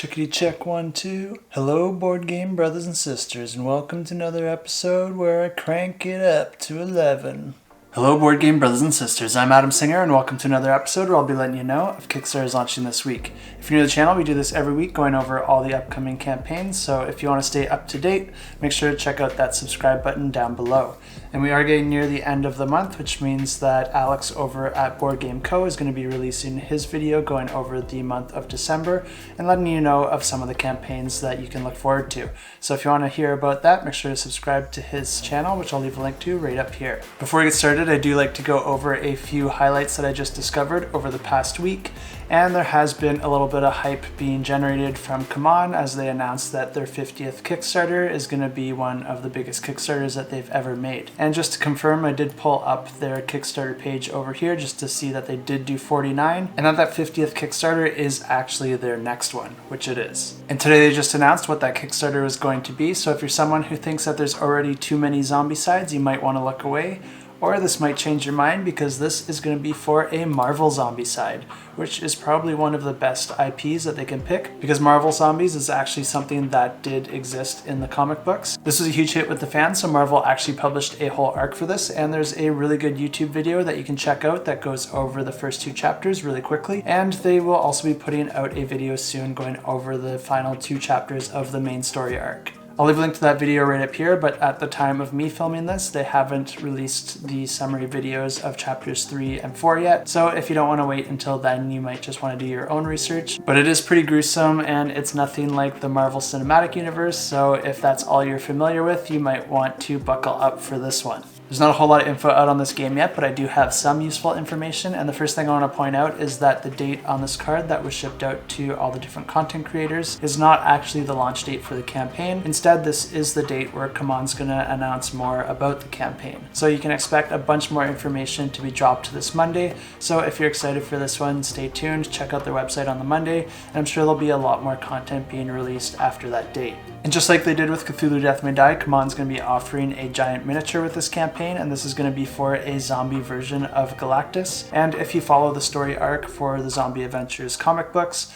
Chickadee check 1, 2. Hello, board game brothers and sisters, and welcome to another episode where I crank it up to 11. Hello, board game brothers and sisters. I'm Adam Singer, and welcome to another episode where I'll be letting you know if Kickstarter is launching this week. If you're new to the channel, we do this every week, going over all the upcoming campaigns. So if you want to stay up to date, make sure to check out that subscribe button down below. And we are getting near the end of the month, which means that Alex over at Board Game Co. is going to be releasing his video going over the month of December and letting you know of some of the campaigns that you can look forward to. So if you want to hear about that, make sure to subscribe to his channel, which I'll leave a link to right up here. Before we get started, I do like to go over a few highlights that I just discovered over the past week. And there has been a little bit of hype being generated from CMON as they announced that their 50th Kickstarter is going to be one of the biggest Kickstarters that they've ever made. And just to confirm, I did pull up their Kickstarter page over here just to see that they did do 49, and that 50th Kickstarter is actually their next one, which it is. And today they just announced what that Kickstarter is going to be, so if you're someone who thinks that there's already too many Zombicides, you might want to look away. Or this might change your mind because this is going to be for a Marvel Zombicide, which is probably one of the best IPs that they can pick because Marvel Zombies is actually something that did exist in the comic books. This was a huge hit with the fans, so Marvel actually published a whole arc for this, and there's a really good YouTube video that you can check out that goes over the first two chapters really quickly, and they will also be putting out a video soon going over the final two chapters of the main story arc. I'll leave a link to that video right up here, but at the time of me filming this, they haven't released the summary videos of chapters 3 and 4 yet, so if you don't want to wait until then, you might just want to do your own research. But it is pretty gruesome, and it's nothing like the Marvel Cinematic Universe, so if that's all you're familiar with, you might want to buckle up for this one. There's not a whole lot of info out on this game yet, but I do have some useful information, and the first thing I want to point out is that the date on this card that was shipped out to all the different content creators is not actually the launch date for the campaign. Instead, this is the date where CMON's going to announce more about the campaign. So you can expect a bunch more information to be dropped this Monday, so if you're excited for this one, stay tuned, check out their website on the Monday, and I'm sure there'll be a lot more content being released after that date. And just like they did with Cthulhu Death May Die, CMON's going to be offering a giant miniature with this campaign, and this is going to be for a zombie version of Galactus. And if you follow the story arc for the Zombie Adventures comic books,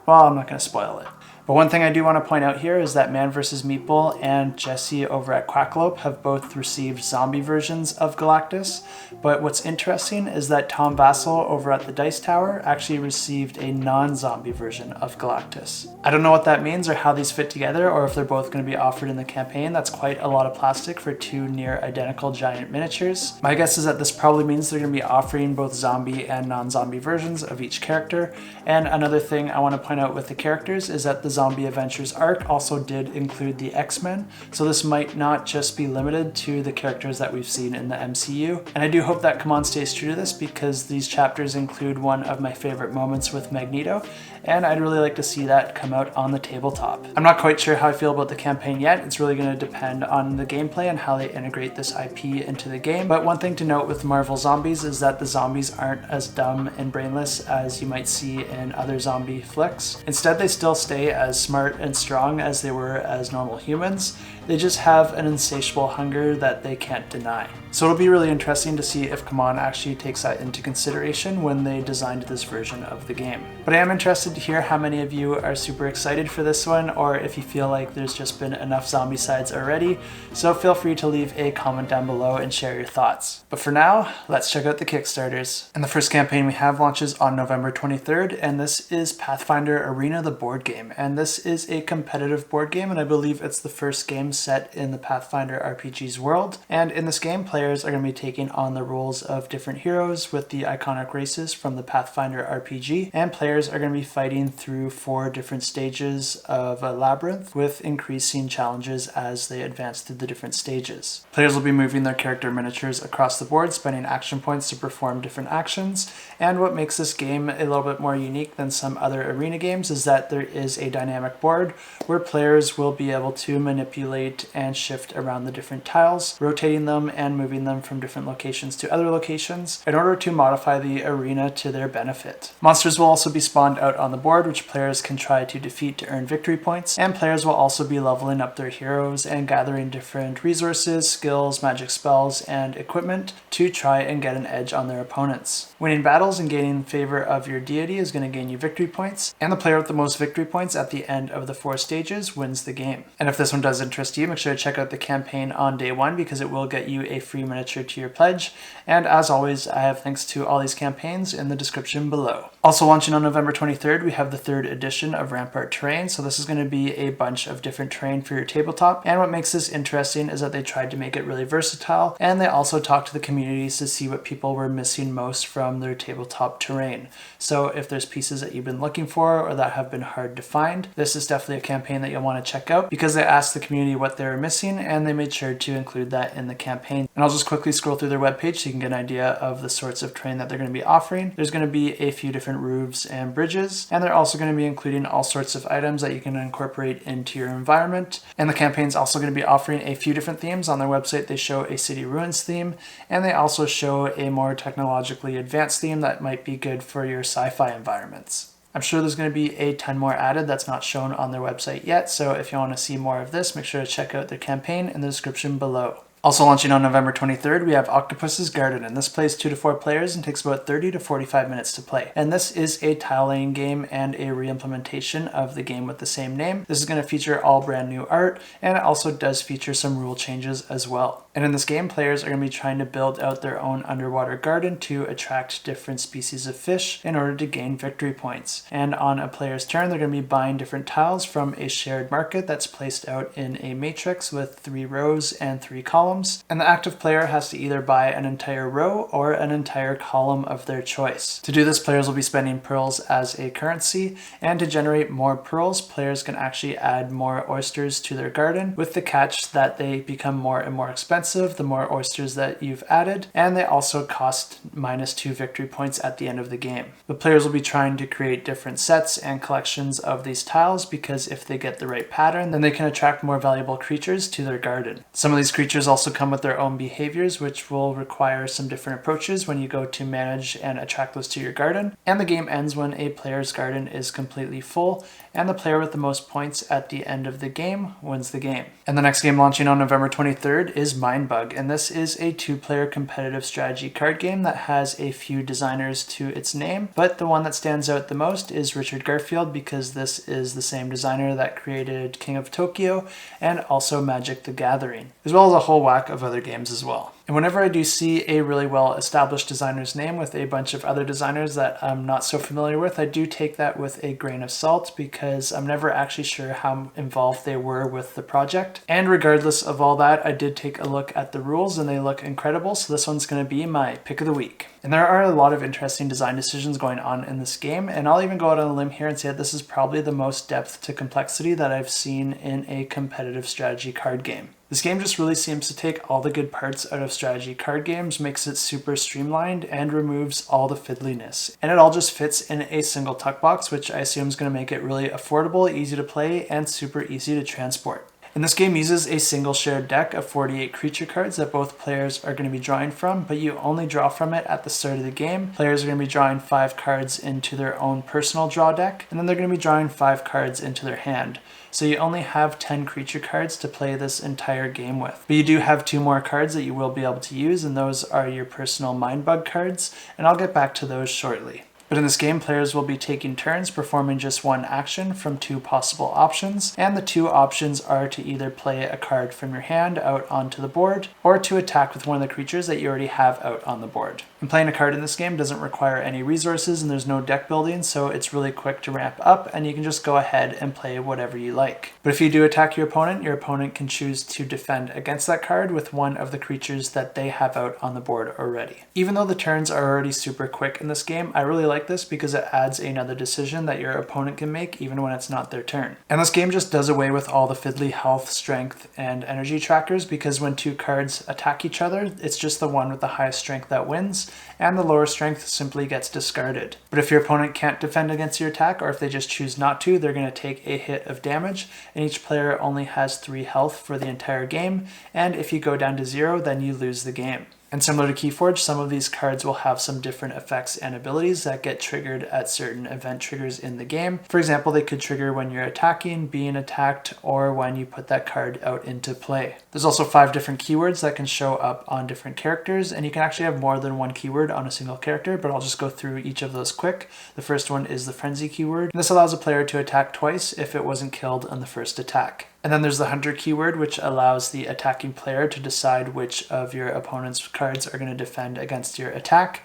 well, I'm not going to spoil it. But one thing I do want to point out here is that Man vs. Meeple and Jesse over at Quackalope have both received zombie versions of Galactus. But what's interesting is that Tom Vassell over at the Dice Tower actually received a non-zombie version of Galactus. I don't know what that means or how these fit together, or if they're both going to be offered in the campaign. That's quite a lot of plastic for two near identical giant miniatures. My guess is that this probably means they're going to be offering both zombie and non-zombie versions of each character. And another thing I want to point out with the characters is that the Zombie Adventures arc also did include the X-Men, so this might not just be limited to the characters that we've seen in the MCU. And I do hope that CMON stays true to this because these chapters include one of my favorite moments with Magneto, and I'd really like to see that come out on the tabletop. I'm not quite sure how I feel about the campaign yet. It's really going to depend on the gameplay and how they integrate this IP into the game. But one thing to note with Marvel Zombies is that the zombies aren't as dumb and brainless as you might see in other zombie flicks. Instead, they still stay as smart and strong as they were as normal humans. They just have an insatiable hunger that they can't deny. So it'll be really interesting to see if CMON actually takes that into consideration when they designed this version of the game. But I am interested to hear how many of you are super excited for this one, or if you feel like there's just been enough Zombicides already. So feel free to leave a comment down below and share your thoughts. But for now, let's check out the Kickstarters. And the first campaign we have launches on November 23rd, and this is Pathfinder Arena, the board game. And this is a competitive board game, and I believe it's the first game set in the Pathfinder RPG's world. And in this game, players are going to be taking on the roles of different heroes with the iconic races from the Pathfinder RPG, and players are going to be fighting through 4 different stages of a labyrinth with increasing challenges as they advance through the different stages. Players will be moving their character miniatures across the board, spending action points to perform different actions, and what makes this game a little bit more unique than some other arena games is that there is a dynamic board where players will be able to manipulate and shift around the different tiles, rotating them and moving moving them from different locations to other locations in order to modify the arena to their benefit. Monsters will also be spawned out on the board, which players can try to defeat to earn victory points, and players will also be leveling up their heroes and gathering different resources, skills, magic spells, and equipment to try and get an edge on their opponents. Winning battles and gaining favor of your deity is going to gain you victory points, and the player with the most victory points at the end of the 4 stages wins the game. And if this one does interest you, make sure to check out the campaign on day 1 because it will get you a free miniature to your pledge. And as always, I have links to all these campaigns in the description below. Also launching on November 23rd, we have the 3rd edition of Rampart Terrain. So this is going to be a bunch of different terrain for your tabletop. And what makes this interesting is that they tried to make it really versatile, and they also talked to the communities to see what people were missing most from their tabletop terrain. So if there's pieces that you've been looking for or that have been hard to find, this is definitely a campaign that you'll want to check out because they asked the community what they were missing and they made sure to include that in the campaign. And I'll just quickly scroll through their webpage so you can get an idea of the sorts of terrain that they're going to be offering. There's going to be a few different roofs and bridges, and they're also going to be including all sorts of items that you can incorporate into your environment. And the campaign's also going to be offering a few different themes. On their website, they show a city ruins theme, and they also show a more technologically advanced theme that might be good for your sci-fi environments. I'm sure there's going to be a ton more added that's not shown on their website yet, so if you want to see more of this, make sure to check out their campaign in the description below. Also launching on November 23rd, we have Octopus's Garden, and this plays 2 to 4 players and takes about 30 to 45 minutes to play. And this is a tile laying game and a re-implementation of the game with the same name. This is going to feature all brand new art, and it also does feature some rule changes as well. And in this game, players are going to be trying to build out their own underwater garden to attract different species of fish in order to gain victory points. And on a player's turn, they're going to be buying different tiles from a shared market that's placed out in a matrix with 3 rows and 3 columns. And the active player has to either buy an entire row or an entire column of their choice. To do this, players will be spending pearls as a currency, and to generate more pearls, players can actually add more oysters to their garden, with the catch that they become more and more expensive the more oysters that you've added, and they also cost -2 victory points at the end of the game. The players will be trying to create different sets and collections of these tiles because if they get the right pattern, then they can attract more valuable creatures to their garden. Some of these creatures also come with their own behaviors, which will require some different approaches when you go to manage and attract those to your garden. And the game ends when a player's garden is completely full, and the player with the most points at the end of the game wins the game. And the next game launching on November 23rd is Mindbug, and this is a 2-player competitive strategy card game that has a few designers to its name, but the one that stands out the most is Richard Garfield because this is the same designer that created King of Tokyo and also Magic the Gathering, as well as a whole whack of other games as well. And whenever I do see a really well-established designer's name with a bunch of other designers that I'm not so familiar with, I do take that with a grain of salt because I'm never actually sure how involved they were with the project. And regardless of all that, I did take a look at the rules and they look incredible, so this one's going to be my pick of the week. And there are a lot of interesting design decisions going on in this game, and I'll even go out on a limb here and say that this is probably the most depth to complexity that I've seen in a competitive strategy card game. This game just really seems to take all the good parts out of strategy card games, makes it super streamlined, and removes all the fiddliness. And it all just fits in a single tuck box, which I assume is going to make it really affordable, easy to play, and super easy to transport. And this game uses a single shared deck of 48 creature cards that both players are going to be drawing from, but you only draw from it at the start of the game. Players are going to be drawing 5 cards into their own personal draw deck, and then they're going to be drawing 5 cards into their hand. So you only have 10 creature cards to play this entire game with. But you do have 2 more cards that you will be able to use, and those are your personal Mindbug cards, and I'll get back to those shortly. But in this game, players will be taking turns performing just one action from 2 possible options, and the 2 options are to either play a card from your hand out onto the board, or to attack with one of the creatures that you already have out on the board. And playing a card in this game doesn't require any resources and there's no deck building, so it's really quick to ramp up and you can just go ahead and play whatever you like. But if you do attack your opponent can choose to defend against that card with one of the creatures that they have out on the board already. Even though the turns are already super quick in this game, I really like this because it adds another decision that your opponent can make even when it's not their turn. And this game just does away with all the fiddly health, strength, and energy trackers because when 2 cards attack each other, it's just the one with the highest strength that wins. opponents, and the lower strength simply gets discarded. But if your opponent can't defend against your attack, or if they just choose not to, they're going to take a hit of damage, and each player only has 3 health for the entire game, and if you go down to 0, then you lose the game. And similar to Keyforge, some of these cards will have some different effects and abilities that get triggered at certain event triggers in the game. For example, they could trigger when you're attacking, being attacked, or when you put that card out into play. There's also 5 different keywords that can show up on different characters, and you can actually have more than one keyword on a single character, but I'll just go through each of those quick. The first one is the Frenzy keyword. And this allows a player to attack twice if it wasn't killed on the first attack. And then there's the Hunter keyword, which allows the attacking player to decide which of your opponent's cards are going to defend against your attack.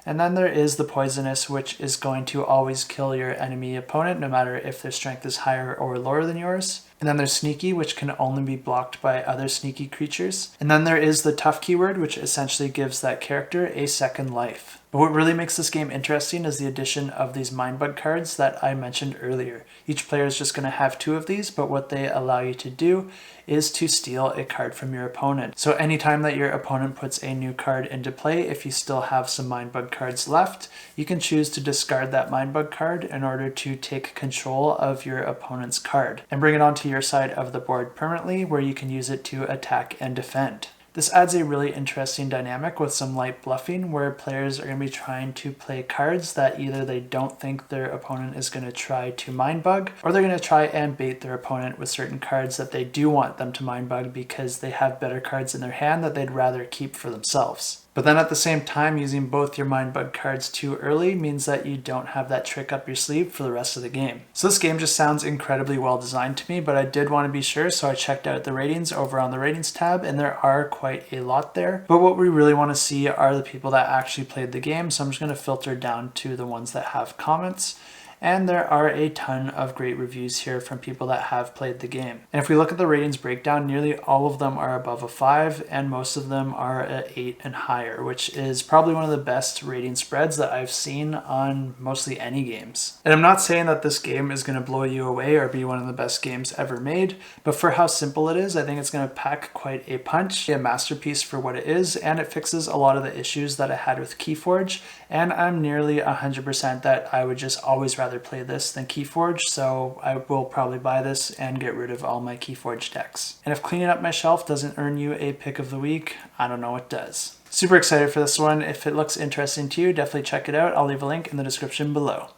And then there is the Poisonous, which is going to always kill your enemy opponent, no matter if their strength is higher or lower than yours. And then there's Sneaky, which can only be blocked by other sneaky creatures. And then there is the Tough keyword, which essentially gives that character a second life. But what really makes this game interesting is the addition of these Mindbug cards that I mentioned earlier. Each player is just going to have 2 of these, but what they allow you to do is to steal a card from your opponent. So anytime that your opponent puts a new card into play, if you still have some Mindbug cards left, you can choose to discard that Mindbug card in order to take control of your opponent's card and bring it onto your side of the board permanently, where you can use it to attack and defend. This adds a really interesting dynamic with some light bluffing, where players are going to be trying to play cards that either they don't think their opponent is going to try to mindbug, or they're going to try and bait their opponent with certain cards that they do want them to mindbug because they have better cards in their hand that they'd rather keep for themselves. But then at the same time, using both your Mindbug cards too early means that you don't have that trick up your sleeve for the rest of the game. So this game just sounds incredibly well designed to me, but I did want to be sure, so I checked out the ratings over on the ratings tab, and there are quite a lot there. But what we really want to see are the people that actually played the game, so I'm just going to filter down to the ones that have comments. And there are a ton of great reviews here from people that have played the game. And if we look at the ratings breakdown, nearly all of them are above a 5, and most of them are at 8 and higher, which is probably one of the best rating spreads that I've seen on mostly any games. And I'm not saying that this game is going to blow you away or be one of the best games ever made, but for how simple it is, I think it's going to pack quite a punch, a masterpiece for what it is, and it fixes a lot of the issues that I had with Keyforge, and I'm nearly 100% that I would just always rather play this than Keyforge, so I will probably buy this and get rid of all my Keyforge decks. And if cleaning up my shelf doesn't earn you a pick of the week, I don't know what does. Super excited for this one. If it looks interesting to you, definitely check it out. I'll leave a link in the description below.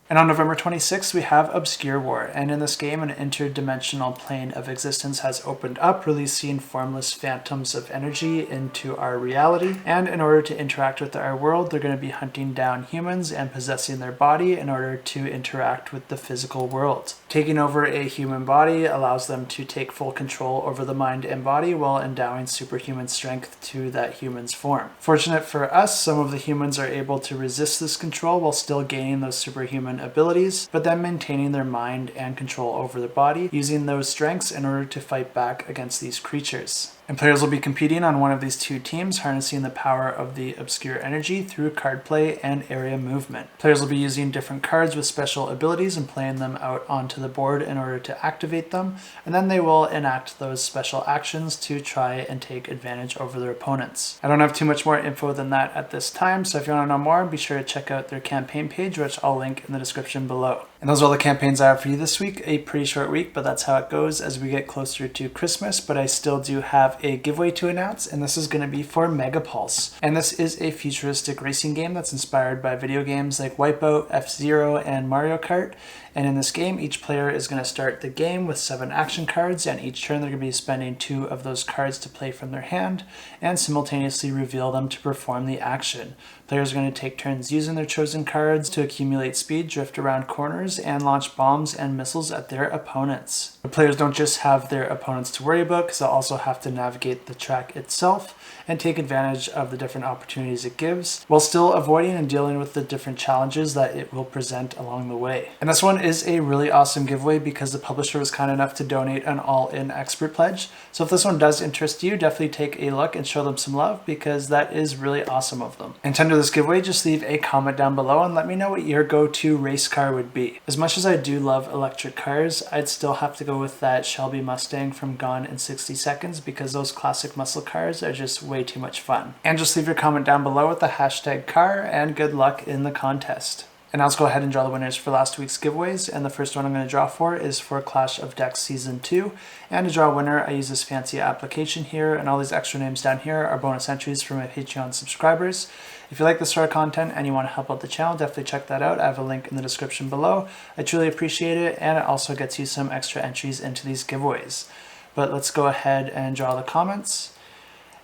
And on November 26th, we have Obscure War, and in this game, an interdimensional plane of existence has opened up, releasing formless phantoms of energy into our reality. And in order to interact with our world, they're going to be hunting down humans and possessing their body in order to interact with the physical world. Taking over a human body allows them to take full control over the mind and body while endowing superhuman strength to that human's form. Fortunate for us, some of the humans are able to resist this control while still gaining those superhuman abilities, but then maintaining their mind and control over their body, using those strengths in order to fight back against these creatures. And players will be competing on one of these 2 teams, harnessing the power of the obscure energy through card play and area movement. Players will be using different cards with special abilities and playing them out onto the board in order to activate them, and then they will enact those special actions to try and take advantage over their opponents. I don't have too much more info than that at this time, so if you want to know more, be sure to check out their campaign page, which I'll link in the description below. And those are all the campaigns I have for you this week. A pretty short week, but that's how it goes as we get closer to Christmas, but I still do have a giveaway to announce, and this is going to be for Megapulse. And this is a futuristic racing game that's inspired by video games like Wipeout, F-Zero, and Mario Kart. And in this game, each player is going to start the game with 7 action cards, and each turn they're going to be spending 2 of those cards to play from their hand and simultaneously reveal them to perform the action. Players are going to take turns using their chosen cards to accumulate speed, drift around corners, and launch bombs and missiles at their opponents. The players don't just have their opponents to worry about, because they'll also have to navigate the track itself and take advantage of the different opportunities it gives, while still avoiding and dealing with the different challenges that it will present along the way. And this one is a really awesome giveaway because the publisher was kind enough to donate an all-in expert pledge. So if this one does interest you, definitely take a look and show them some love, because that is really awesome of them. Nintendo's enter this giveaway, just leave a comment down below and let me know what your go-to race car would be. As much as I do love electric cars, I'd still have to go with that Shelby Mustang from Gone in 60 Seconds because those classic muscle cars are just way too much fun. And just leave your comment down below with the hashtag car, and good luck in the contest. And now let's go ahead and draw the winners for last week's giveaways. And the first one I'm going to draw for is for Clash of Decks Season 2. And to draw a winner, I use this fancy application here, and all these extra names down here are bonus entries for my Patreon subscribers. If you like this sort of content and you want to help out the channel, definitely check that out. I have a link in the description below. I truly appreciate it, and it also gets you some extra entries into these giveaways. But let's go ahead and draw the comments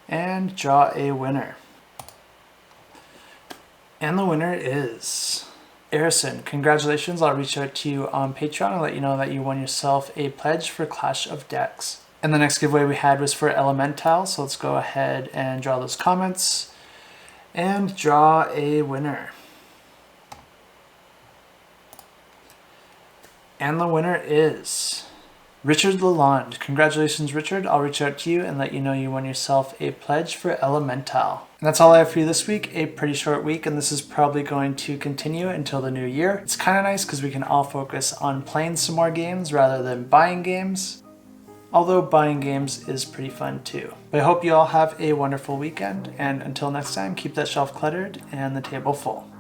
and draw a winner. And the winner is Harrison. Congratulations. I'll reach out to you on Patreon and let you know that you won yourself a pledge for Clash of Decks. And the next giveaway we had was for Elementile, so let's go ahead and draw those comments and draw a winner. And the winner is Richard Lalonde. Congratulations, Richard. I'll reach out to you and let you know you won yourself a pledge for Elementile. And that's all I have for you this week. A pretty short week, and this is probably going to continue until the new year. It's kind of nice because we can all focus on playing some more games rather than buying games. Although buying games is pretty fun too. But I hope you all have a wonderful weekend, and until next time, keep that shelf cluttered and the table full.